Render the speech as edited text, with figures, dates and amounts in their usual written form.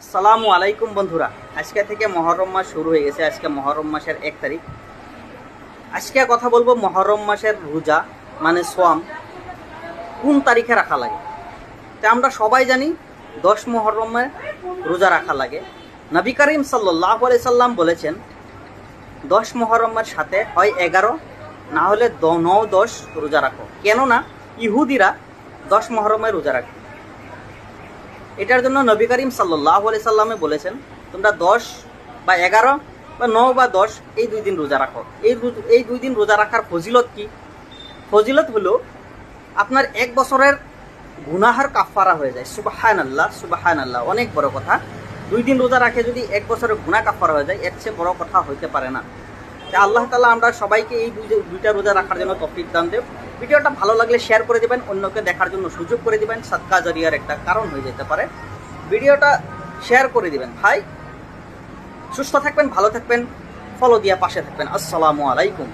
আসসালামু আলাইকুম বন্ধুরা, আজকে থেকে মহরম মাস শুরু হয়ে গেছে। আজকে মহরম মাসের 1 তারিখ। আজকে কথা বলবো মহরম মাসের রোজা মানে সোয়াম কোন তারিখে রাখা লাগে। তা আমরা সবাই জানি 10 মহরমে রোজা রাখা লাগে। নবী করিম সাল্লাল্লাহু আলাইহি সাল্লাম বলেছেন 10 মহরমের সাথে হয় 11 না হলে 9-10 রোজা রাখো, কেননা ইহুদিরা 10 মহরমে রোজা রাখে। এটার জন্য নবী করিম সাল্লাল্লাহু আলাইহি সাল্লামে বলেছেন তোমরা 10 বা 11 বা 9 বা 10 এই 2 দিন রোজা রাখো। এই 2 দিন রোজা রাখার ফজিলত কি? ফজিলত হলো আপনার 1 বছরের গুনাহের কাফারা হয়ে যায়। সুবহানাল্লাহ সুবহানাল্লাহ, অনেক বড় কথা। 2 দিন রোজা রাখে যদি 1 বছরের গুনাহ কাফারা হয়ে যায়, এর চেয়ে বড় কথা হইতে পারে না। তাই আল্লাহ তাআলা আমরা সবাইকে এই দুইটা রোজা রাখার জন্য তৌফিক দান দেব। ভিডিওটা ভালো লাগলে শেয়ার করে দিবেন, অন্যকে দেখার জন্য সুযোগ করে দিবেন, সাদকা জারিয়ার একটা কারণ হয়ে যেতে পারে। ভিডিওটা শেয়ার করে দিবেন ভাই। সুস্থ থাকবেন, ভালো থাকবেন, ফলো দিয়ে পাশে থাকবেন। আসসালামু আলাইকুম।